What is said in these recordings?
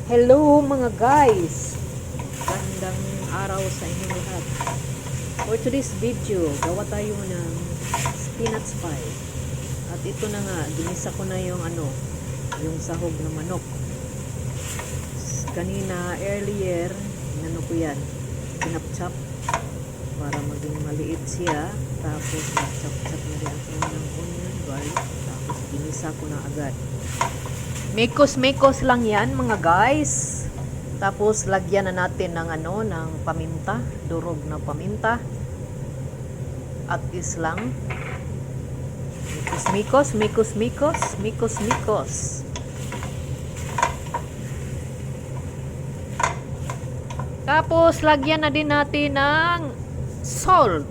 Hello mga guys! Gandang araw sa inyong lahat. For today's video, gawa tayo ng spinach pie. At ito na nga, ginisa ko na yung yung sahog na manok. Kanina, earlier, ko yan. Pinapchop para maging maliit siya. Tapos, chop-chop na rin ako ng onion, garlic. Tapos, ginisa ko na agad. Mekos lang yan mga guys. Tapos lagyan na natin ng ng paminta, durog na paminta. At islang mikos. Tapos lagyan na din natin ng salt.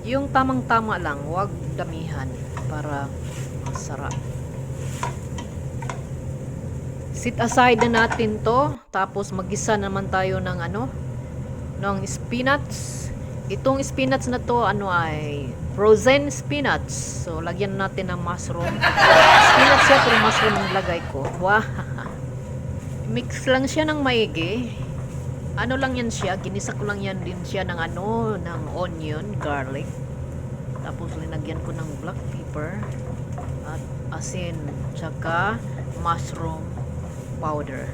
Yung tamang-tama lang, huwag damihan para masarap. Sit aside na natin to. Tapos magisa naman tayo ng ng spinach. Itong spinach na to ay frozen spinach. So lagyan natin ng mushroom. Spinach siya pero mushroom ang lagay ko. Wow. Mix lang siya ng maigi. Lang yan siya, ginisa ko lang yan din siya ng ng onion, garlic. Tapos linagyan ko ng black pepper at asin, tsaka mushroom powder.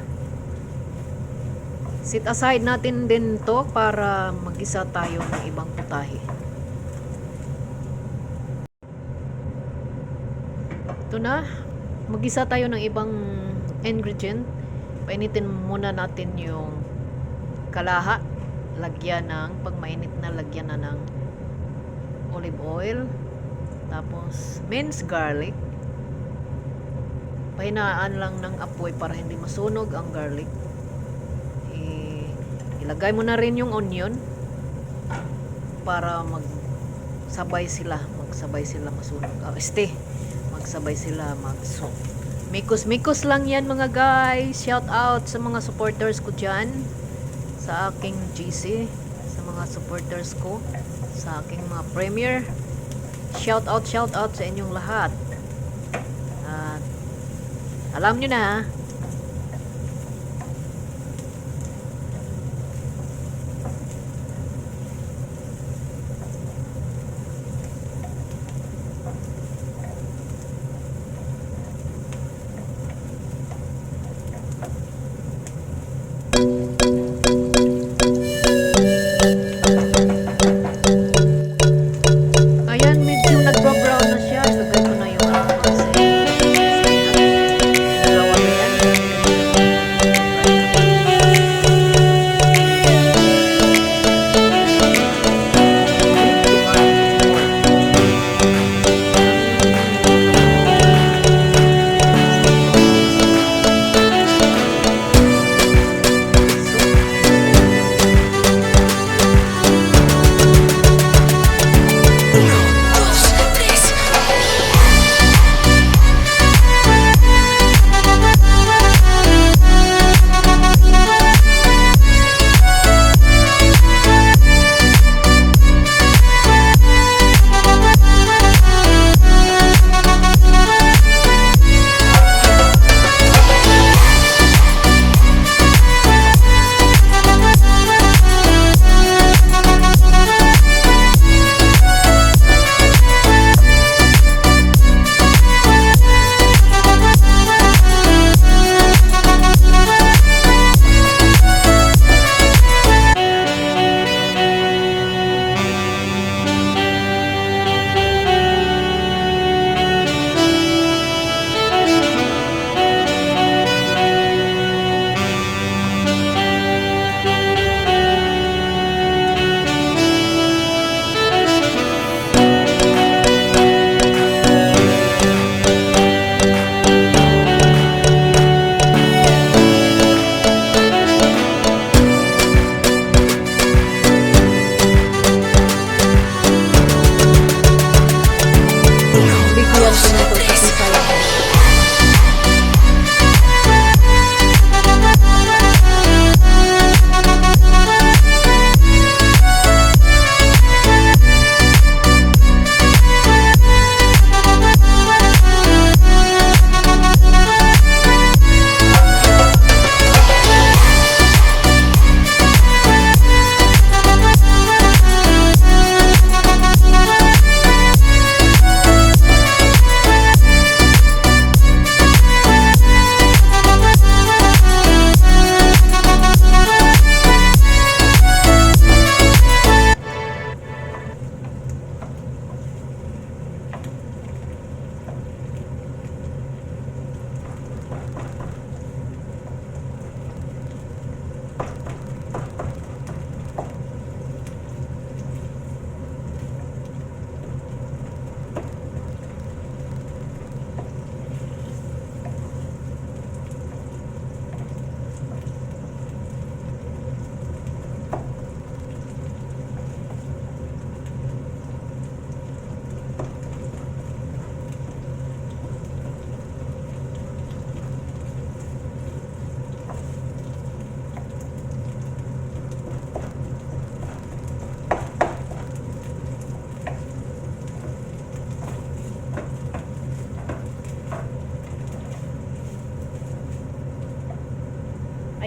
Sit aside natin din to para magisa tayo ng ibang putahe. Ito na, magisa tayo ng ibang ingredient. Painitin muna natin yung kalaha. Lagyan ng, pag mainit na, lagyan na ng olive oil. Tapos minced garlic. Pahinaan lang ng apoy para hindi masunog ang garlic. Ilagay mo na rin yung onion para magsabay sila masunog. Magsabay sila magsunog. Mikos lang yan mga guys. Shout out sa mga supporters ko dyan, sa aking GC, sa mga supporters ko, sa aking mga premier. Shout out sa inyong lahat. At alam nyo na, ayan, medyo nag-brown na siya. Ilagay ko na yung dalawa na yan.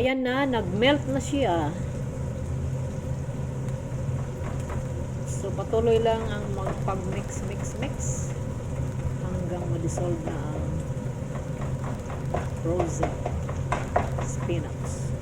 Ayan na, nag-melt na siya. So, patuloy lang ang magpag-mix, mix hanggang ma-dissolve na ang frozen spinach.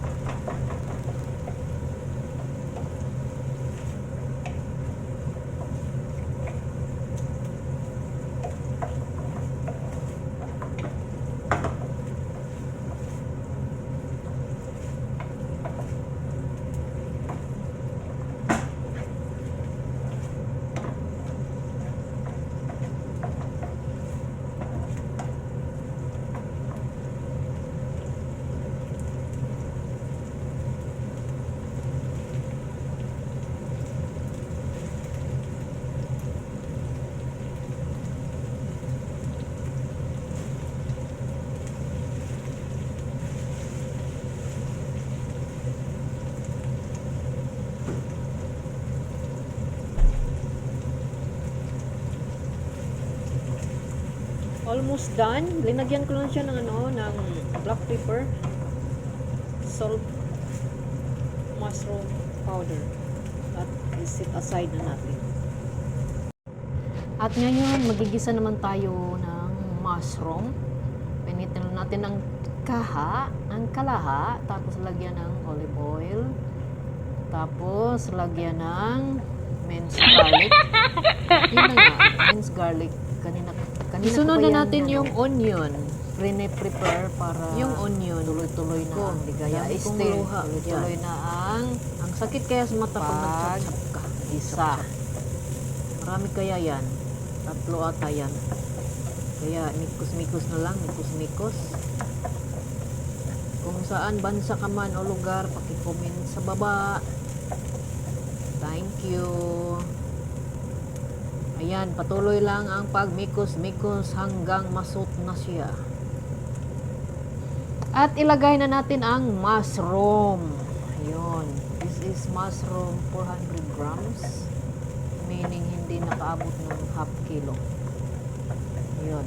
Almost done. Linagyan ko lang siya ng ng black pepper, salt, mushroom powder. At isit aside na natin. At ngayon, magigisa naman tayo ng mushroom. Pinitin natin ang kalaha, tapos lagyan ng olive oil. Tapos lagyan ng minced garlic. Yun na nga, minced garlic. Kanina isunod na natin yung onion. Prepare para yung onion tuloy-tuloy na ang ligaya. Tuloy-tuloy na ang sakit kaya sa mata pag nagchap ka. Isa. Marami kaya yan. 3 ata yan. Kaya mikos-mikos na lang. Mikos-mikos. Kung saan bansa ka man o lugar, paki-comment sa baba. Thank you. Ayan, patuloy lang ang pagmikos-mikos hanggang masut na siya. At ilagay na natin ang mushroom. Ayun. This is mushroom 400 grams. Meaning hindi nakaabot ng half kilo. Ayun.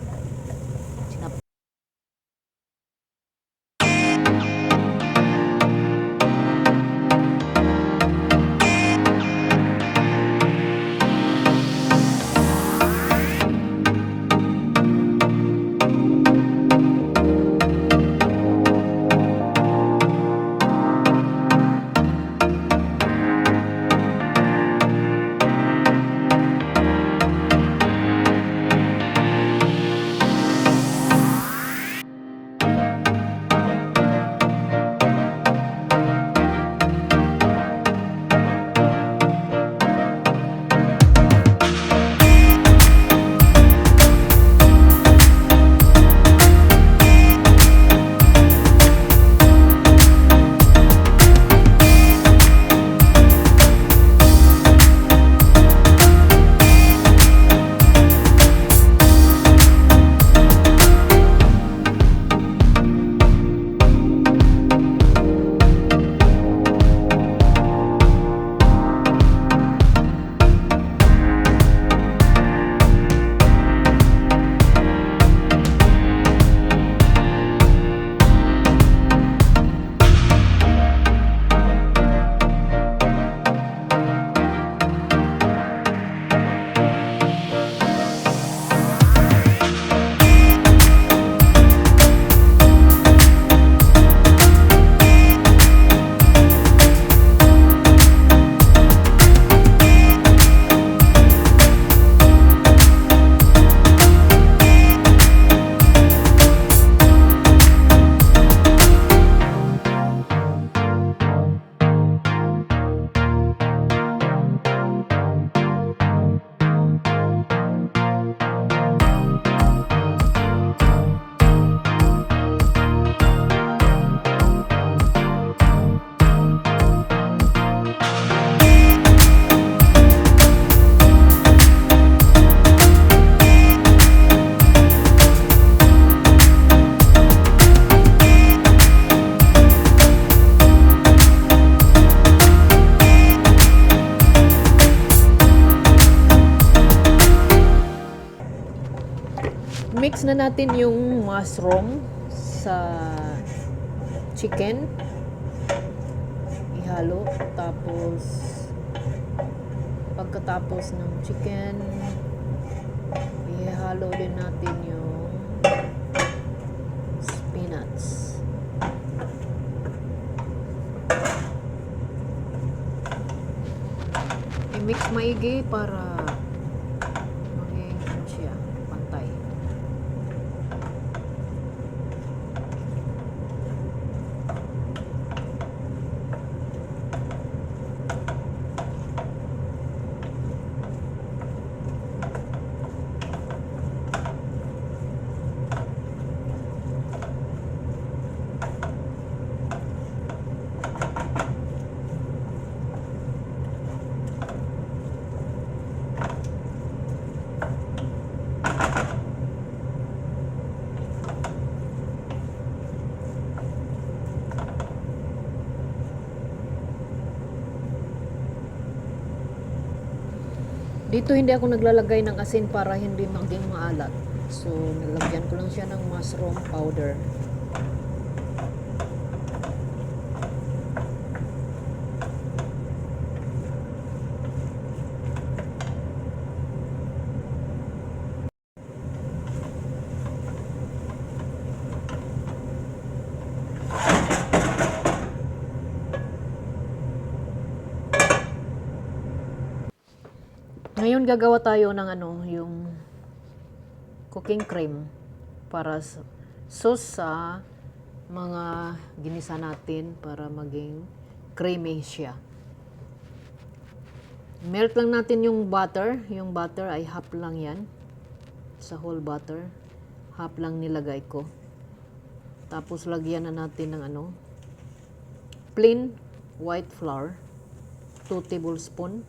mix na natin yung mushroom sa chicken. ihalo. Tapos pagkatapos ng chicken, ihalo din natin yung spinach. I-mix maigi para maging ano siya, pantay. Dito hindi ako naglalagay ng asin para hindi maging maalat. So, nilagyan ko lang siya ng mushroom powder. Ngayon gagawa tayo ng ano, yung cooking cream para sauce sa mga ginisa natin para maging creamy siya. Melt lang natin yung butter. Yung butter ay half lang yan. Sa whole butter. Half lang nilagay ko. Tapos lagyan na natin ng ano, plain white flour. 2 tablespoon.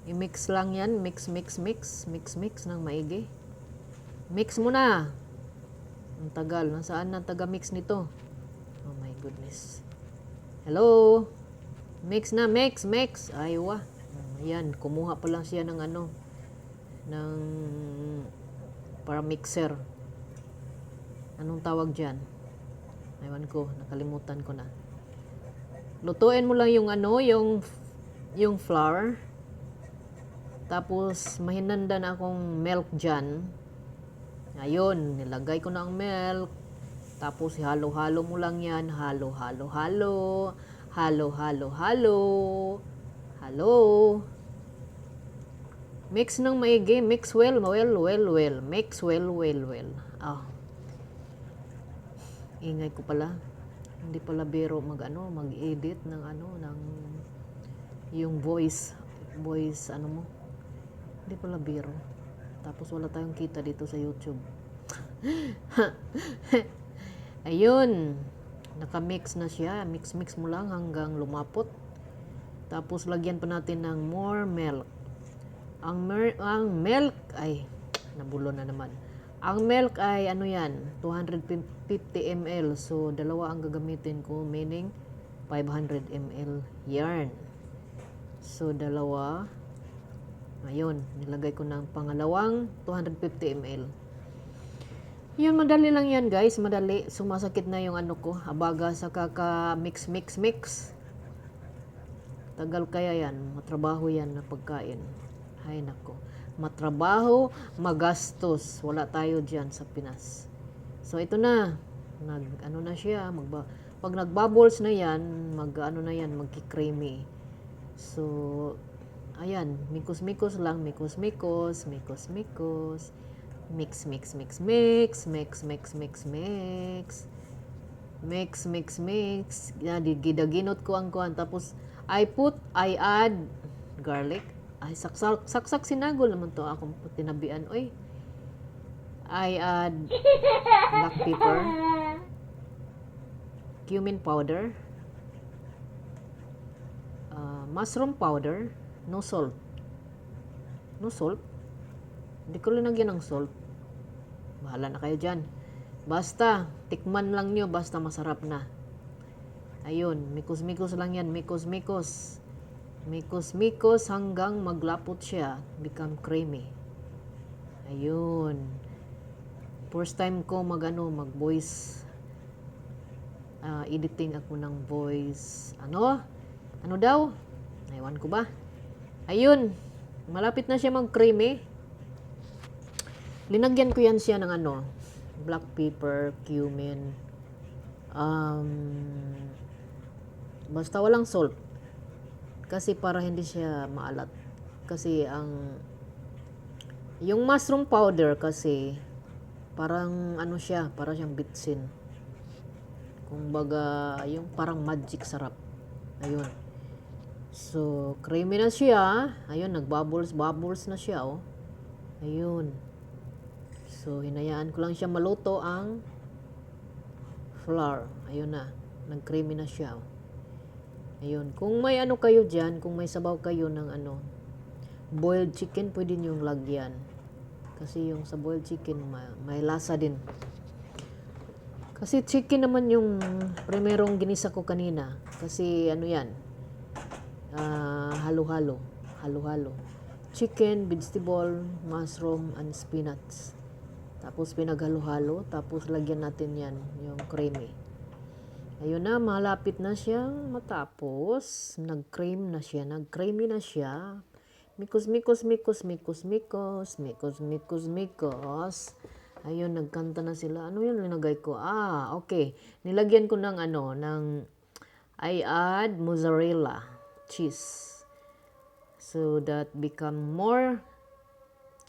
I-mix lang yan. Mix, mix, mix. Mix, mix ng maigi. Mix mo na. Ang tagal. Nasaan na taga-mix nito? Oh my goodness. Hello? Mix na. Mix, mix. Aywa. Ayan. Kumuha pa lang siya ng ano. Ng para mixer. Anong tawag dyan? Aywan ko. Nakalimutan ko na. Lutuin mo lang yung ano. Yung flour. Tapos, mahinanda na akong milk dyan. Ayun, nilagay ko na ang milk. Tapos, halo-halo mo lang yan. Halo, halo, halo. Halo, halo, halo. Halo. Mix ng maigi. Mix well, well, well, well. Mix well, well, well. Ingay ko pala. Hindi pala biro mag-edit ng yung voice, mo. Hindi pala biro. Tapos wala tayong kita dito sa YouTube. Ayun. Naka-mix na siya. Mix-mix mo lang hanggang lumapot. Tapos lagyan pa natin ng more milk. Ang milk ay nabulo na naman. Ang milk ay 250 ml. So dalawa ang gagamitin ko, meaning 500 ml yarn. So dalawa. Ayun, nilagay ko ng pangalawang 250 ml. Yun, madali lang yan guys, madali. Sumasakit na yung ko, abaga sa kaka-mix, mix, mix. Tagal kaya yan, matrabaho yan na pagkain. Ay nako, matrabaho, magastos. Wala tayo dyan sa Pinas. So ito na, na siya, pag nagbubbles na yan, magki-creamy. So, ayan, mikos-mikos lang, mikos-mikos, mikos-mikos, mix, mix, mix, mix, mix, mix, mix, mix, mix, mix, mix, gidaginot ko ang kuhan, tapos, I add garlic, ay saksak sinagol naman to, akong tinabian, oy, I add black pepper, cumin powder, mushroom powder, no salt. No salt? Hindi ko linagyan ng salt. Bahala na kayo dyan. Basta, tikman lang nyo, basta masarap na. Ayun, mikos-mikos lang yan, mikos-mikos. Mikos-mikos hanggang maglapot siya, become creamy. Ayun. First time ko mag-voice editing ako ng voice. Ano daw? Ewan ko ba? Ayun, malapit na siya mag-creamy. Linagyan ko yan siya ng black pepper, cumin, basta walang salt. Kasi para hindi siya maalat. Kasi yung mushroom powder kasi, parang para siyang bitsin. Kumbaga, yung parang magic sarap. Ayun. So, creamy na siya. Ayun, nag-bubbles na siya, oh. Ayun. So, hinayaan ko lang siya maluto ang flour. Ayun na. Nag-creamy na siya, oh. Ayun. Kung may kayo dyan, kung may sabaw kayo ng boiled chicken, pwede niyong lagyan. Kasi yung sa boiled chicken, may lasa din. Kasi chicken naman yung primerong ginisa ko kanina. Kasi yan, halo-halo. Chicken, vegetable, mushroom, and spinach. Tapos pinaghalo-halo. Tapos lagyan natin yan, yung creamy. Ayun na, malapit na siyang matapos. Nag-creamy na siya. Mikos. Ayun, nagkanta na sila. Ano yun linagay ko? Okay. Nilagyan ko ng I add mozzarella cheese. So that become more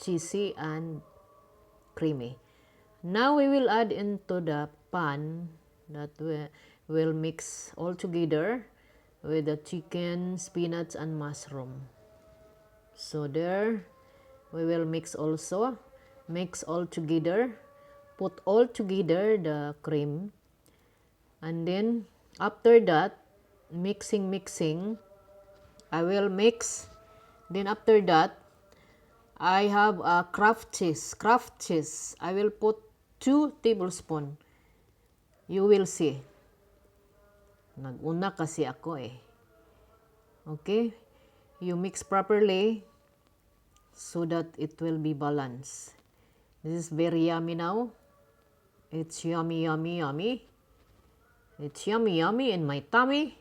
cheesy and creamy. Now we will add into the pan that we will mix all together with the chicken, spinach, and mushroom. So there, we will mix all together, put all together the cream, and then after that, mixing, I will mix. Then after that, I have a Kraft cheese. I will put 2 tablespoons. You will see. Nag-una kasi ako eh. Okay? You mix properly so that it will be balanced. This is very yummy now. It's yummy. It's yummy in my tummy.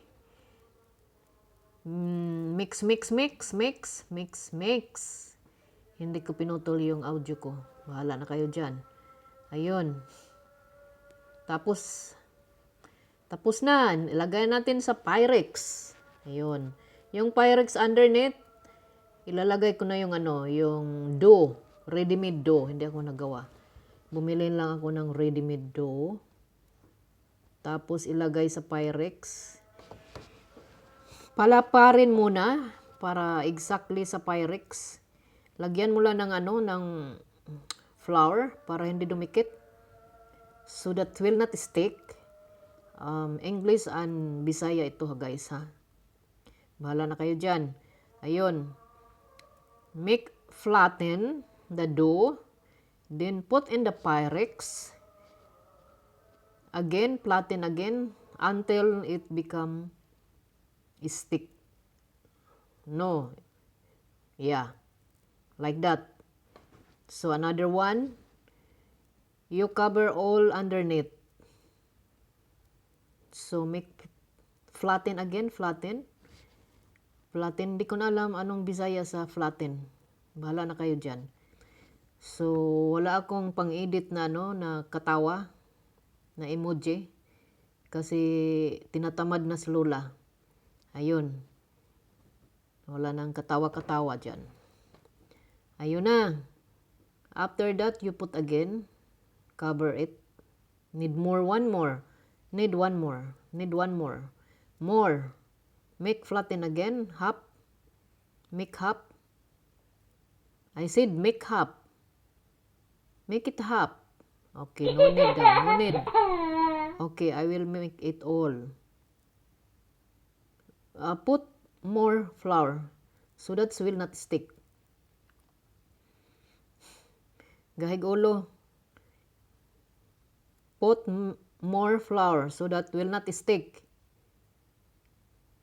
Mix. Hindi ko pinutol yung audio ko. Bahala na kayo dyan. Ayun. Tapos na. Ilagay natin sa Pyrex. Ayun. Yung Pyrex underneath, ilalagay ko na yung yung dough. Ready-made dough. Hindi ako nagawa. Bumili lang ako ng ready-made dough. Tapos ilagay sa Pyrex. Palaparin muna para exactly sa Pyrex. Lagyan mo lang ng flour para hindi dumikit. So that will not stick. English and Bisaya ito guys ha. Bahala na kayo dyan. Ayun. Flatten the dough. Then put in the Pyrex. Again, flatten again until it become stick. No. Yeah. Like that. So another one. You cover all underneath. So flatten again, flatten. Flatten, di ko na alam anong Bisaya sa flatten. Bahala na kayo dyan. So, wala akong pang-edit na na katawa, na emoji. Kasi tinatamad na si Lola. Ayun. Wala nang katawa-katawa dyan. Ayun na. After that, you put again. Cover it. Need more, one more. Need one more. Need one more. More. Make flatten again. Half. Make half. I said make half. Make it half. Okay, no need daw. No need. Okay, I will make it all. Put more flour so that will not stick. Gahig ulo. Put more flour so that will not stick.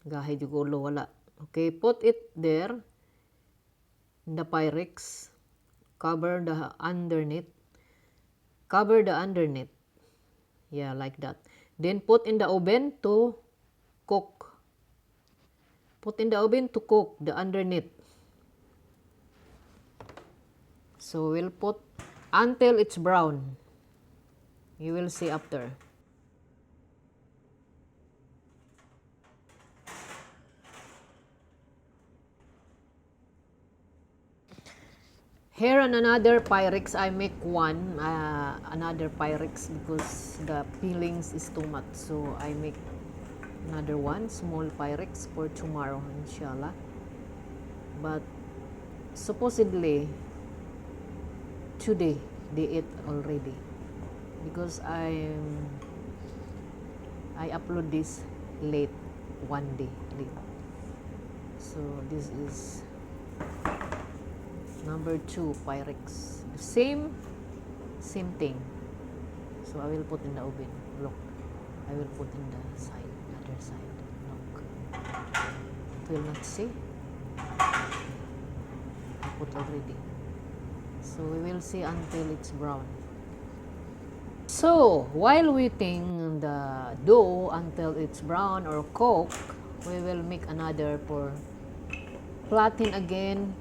Gahig ulo, wala. Okay, put it there. In the Pyrex. Cover the underneath. Cover the underneath. Yeah, like that. Then put in the oven to cook. Put in the oven to cook the underneath. So we'll put until it's brown. You will see after. Here on another Pyrex, I make another Pyrex because the peelings is too much. So I make another one, small Pyrex for tomorrow, inshallah. But supposedly, today, they eat already. Because I upload this late, one day late. So this is number 2 Pyrex. The same thing. So I will put in the oven. Look, I will put in the side, other side. Look, it will not see. I put already. So we will see until it's brown. So while waiting the dough until it's brown or cooked, we will make another for flatten again.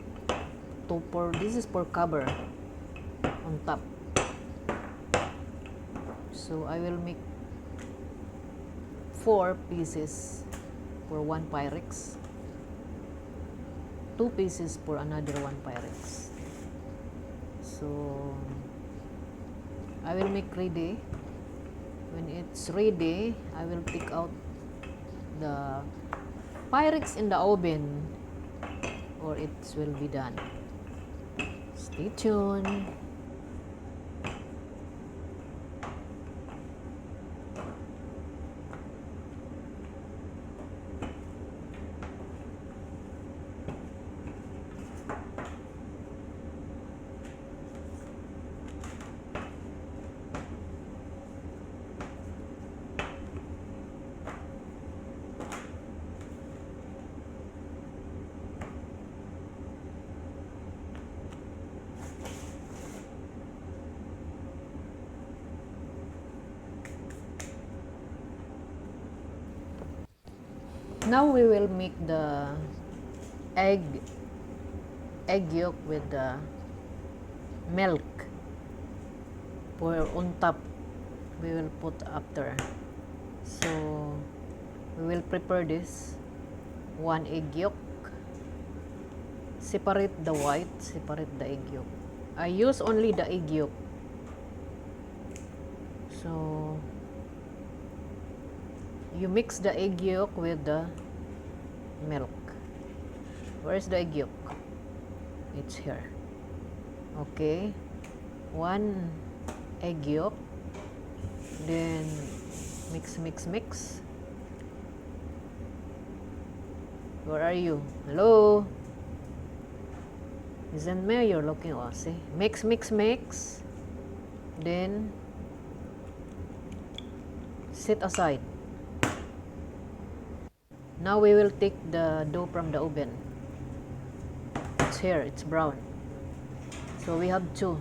This is for cover on top. So I will make 4 pieces for 1 Pyrex, 2 pieces for another 1 Pyrex. So I will make ready. When it's ready, I will take out the Pyrex in the oven, or it will be done. Stay tuned. Now we will make the egg yolk with the milk for on top. We will put after. So we will prepare this 1 egg yolk. Separate the white, separate the egg yolk. I use only the egg yolk. So you mix the egg yolk with the milk. Where's the egg yolk? It's here. Okay. 1 egg yolk. Then mix. Where are you? Hello? Isn't me? You're looking. Oh, see? Mix. Then set aside. Now we will take the dough from the oven. It's here, it's brown. So we have 2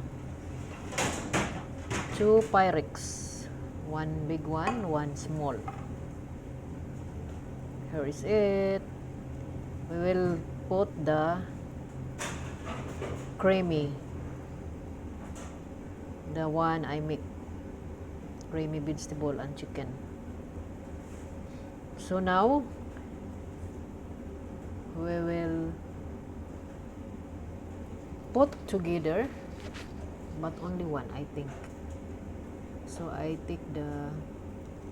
Pyrex. 1 big one, 1 small. Here is it. We will put the creamy. The one I make. Creamy vegetable and chicken. So now we will put together, but only 1 I think. So I take the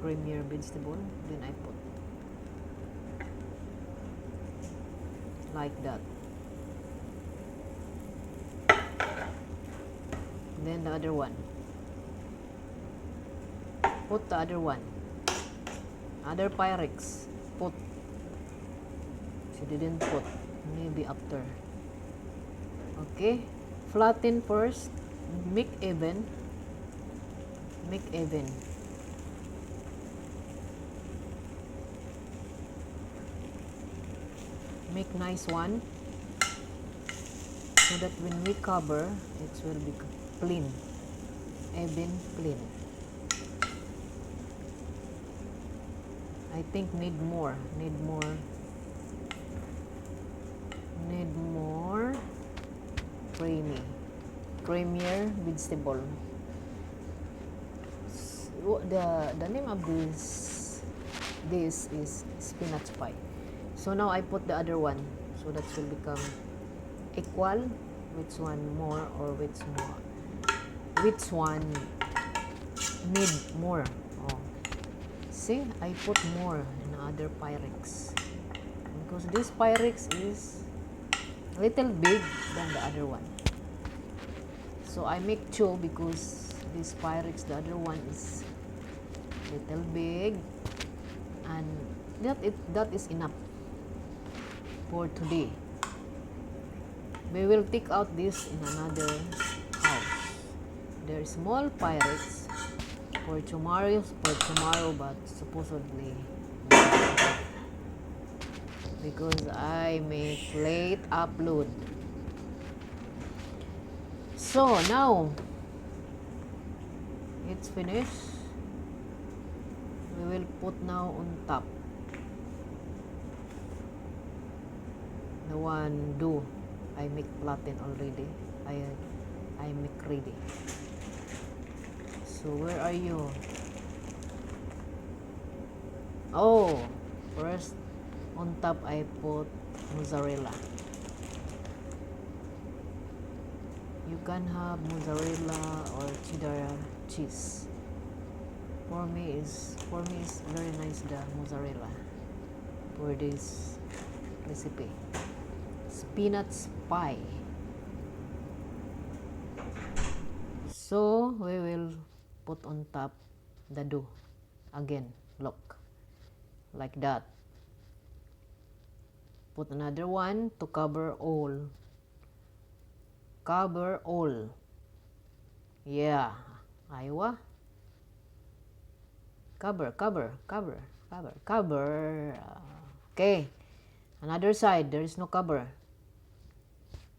creamier vegetable, then I put like that. Then the other one. Put the other one. Other Pyrex. Put. She didn't put. Maybe after. Okay. Flatten first. Make even. Make even. Make nice one. So that when we cover, it will be clean. Even, clean. I think need more creamier vegetable. The name of this is spinach pie. So now I put the other one, so that will become equal. Which one more or which one need more? Oh, see, I put more in other Pyrex because this Pyrex is a little big than the other one. So I make two because this Pyrex, the other one is little big, and that is enough for today. We will take out this in another house. There is small Pyrex for tomorrow, but supposedly because I make late upload. So now it's finished. We will put now on top the one dough I make flatten already. I make ready. So where are you? Oh, first on top I put mozzarella. You can have mozzarella or cheddar cheese. For me is very nice the mozzarella for this recipe. Spinach pie. So we will put on top the dough again. Look, like that. Put another one to cover all. Cover all. Yeah, Iowa. Cover. Okay, another side. There is no cover.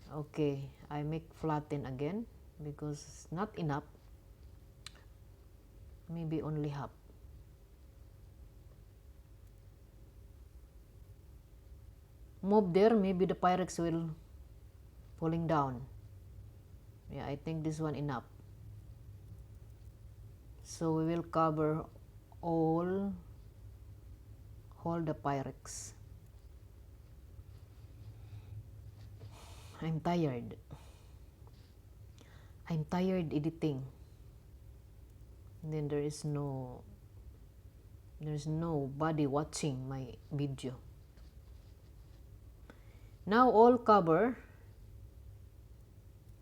Okay, I make flatten again because it's not enough. Maybe only half. Move there, maybe the Pyrex will falling down. Yeah, I think this one enough. So we will cover all the Pyrex. I'm tired editing. And then there is nobody watching my video. Now all cover.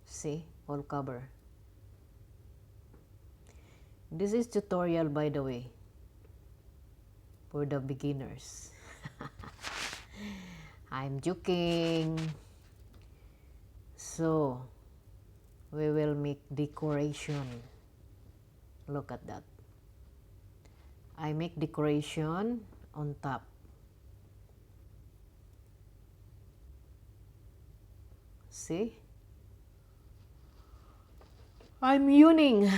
See, all cover. This is tutorial, by the way, for the beginners. I'm joking. So we will make decoration. Look at that. I make decoration on top. See? I'm yawning.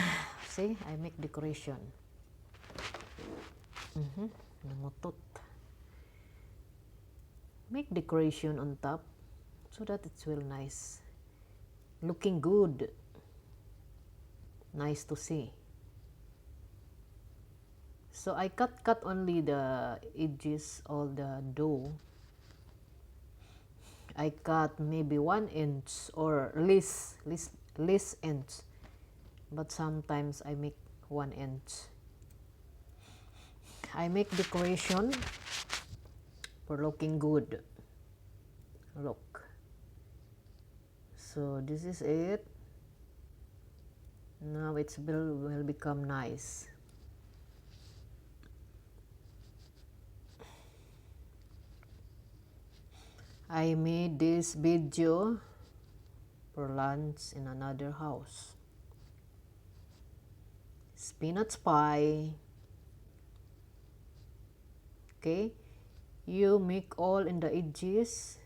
See, I make decoration. Nangutot. Make decoration on top so that it's well nice. Looking good. Nice to see. So I cut only the edges of the dough. I cut maybe 1 inch or less inch. But sometimes I make 1 inch. I make decoration for looking good. Look. So this is it. Now it will become nice. I made this video for lunch in another house. Spinach pie. Okay, you make all in the edges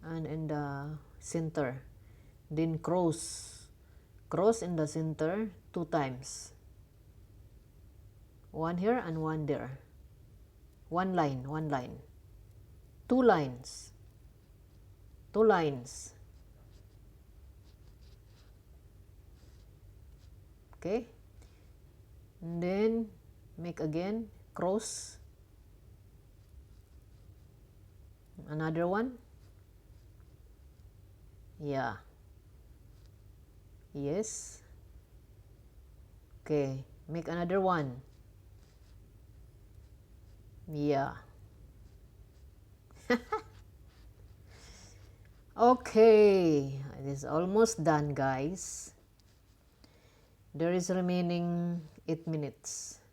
and in the center, then cross in the center 2 times, 1 here and 1 there, One line, one line. Two lines. Two lines. Okay? And then make again cross. Another one. Yeah. Yes. Okay, make another one. Yeah. Okay, it is almost done, guys. There is remaining 8 minutes.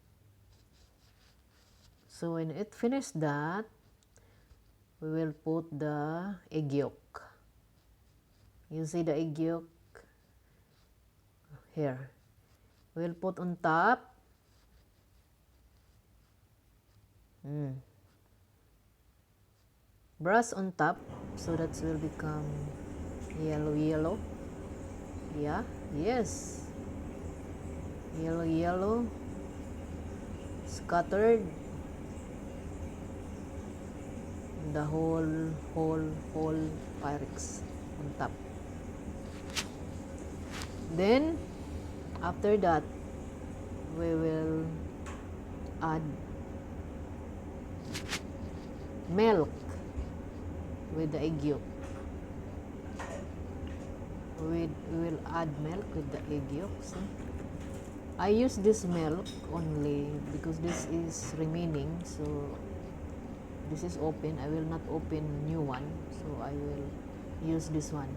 So when it finished that, we will put the egg yolk. You see the egg yolk here. We'll put on top. Brush on top so that will become yellow. Yeah, yes. Yellow. Scattered the whole Pyrex on top. Then after that, we will add milk with the egg yolk. We will add milk with the egg yolk. See? I use this milk only because this is remaining, so this is open. I will not open new one, so I will use this one.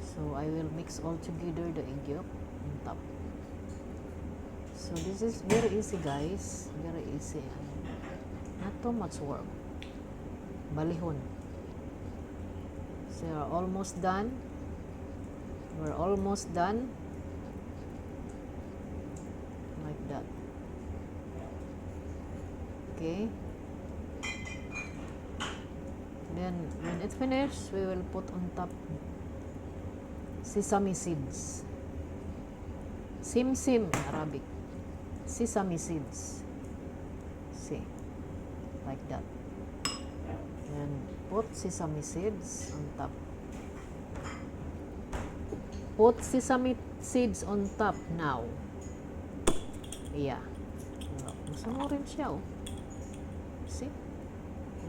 So I will mix all together the egg yolk on top. So this is very easy, guys. Very easy. Not too much work. Balihon. So we're almost done. We're almost done. Like that. Okay. Then when it's finished, we will put on top sesame seeds. Simsim in Arabic. Sesame seeds. See, like that. And put sesame seeds on top. Put sesame seeds on top now. Yeah. Masunurin siya, oh. See?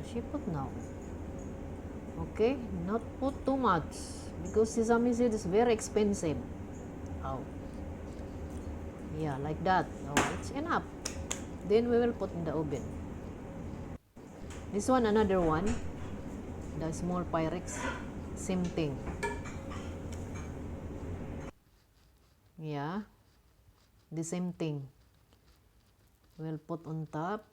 She put now. Okay, not put too much because sesame seed is very expensive. Oh. Yeah, like that. Oh, it's enough. Then we will put in the oven. This one, another one. The small Pyrex. Same thing. Yeah. The same thing. We'll put on top.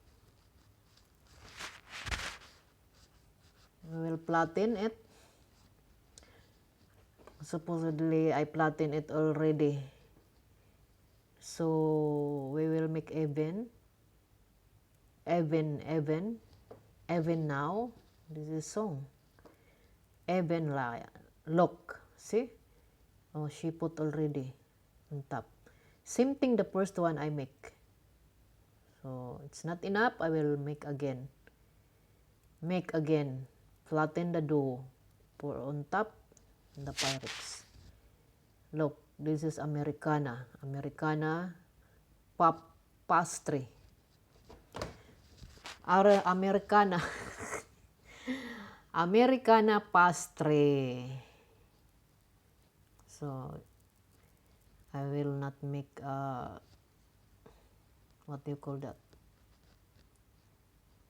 We will flatten it. Supposedly, I flatten it already. So, we will make even now. This is song. Even look. See? Oh, she put already on top. Same thing the first one I make. So, it's not enough. I will make again. Make again. Flatten the dough. Pour on top the Pyrex. Look, this is Americana. Americana pastry. Americana. Americana pastry. So, I will not make, what do you call that?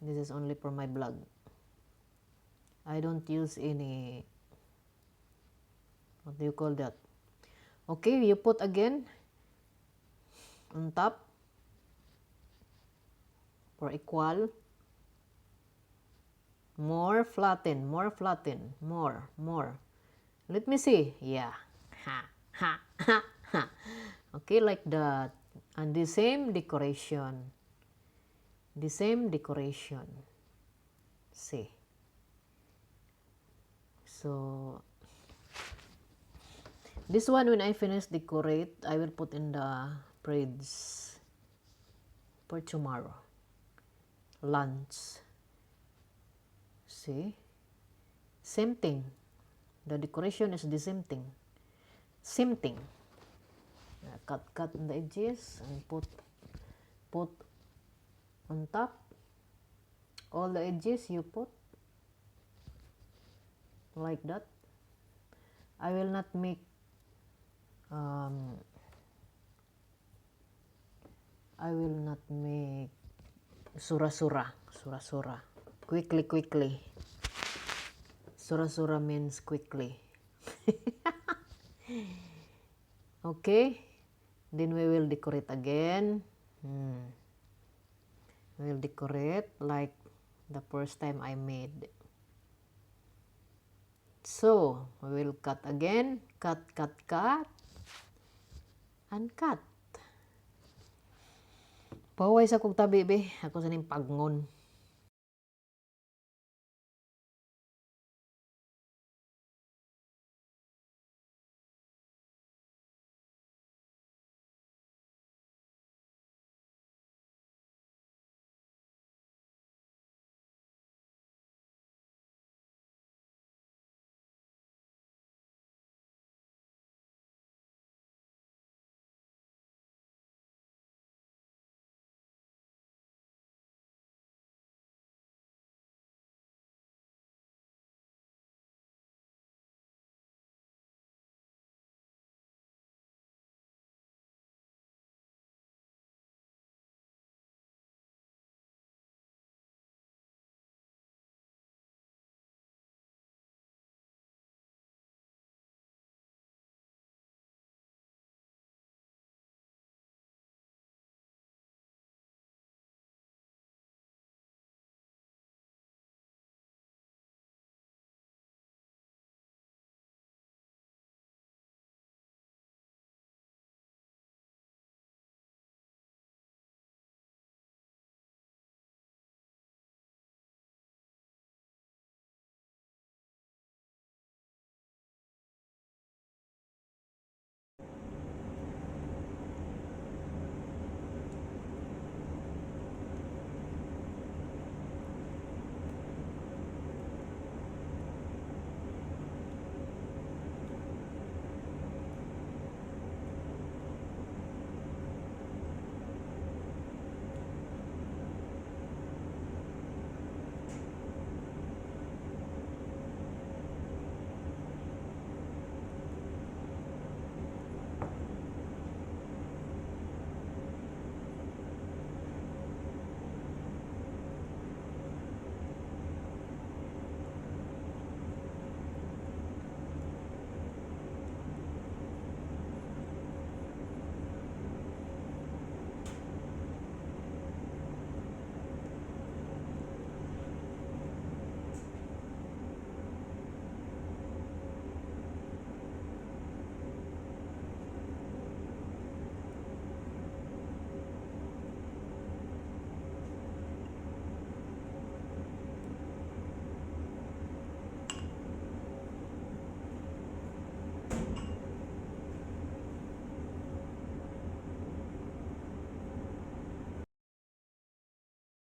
This is only for my blog. I don't use any, what do you call that? Okay, you put again on top for equal. More flatten. More. Let me see. Yeah. Okay, like that. And the same decoration. See. So, this one, when I finish decorate, I will put in the fridge for tomorrow. lunch. See? Same thing. The decoration is the same thing. Same thing. Cut the edges and put on top. All the edges you put like that. I will not make sura-sura. Quickly. Sura-sura means quickly. Okay, then we will decorate again. We will decorate like the first time I made. So, we will cut again. Cut, and cut. Paway sa kong tabi, be. Ako sa ning pagngon.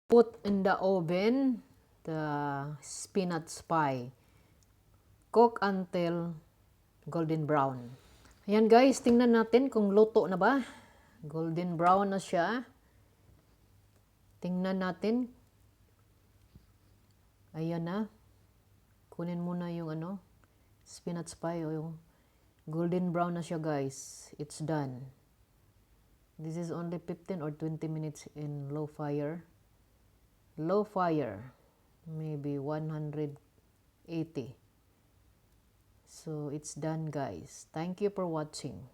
Put in the oven the spinach pie. Cook until golden brown. Ayan guys, tingnan natin kung luto na ba. Golden brown na siya. Tingnan natin. Ayan na. Kunin muna yung spinach pie o yung golden brown na siya guys. It's done. This is only 15 or 20 minutes in low fire. Low fire, maybe 180. So it's done guys. Thank you for watching.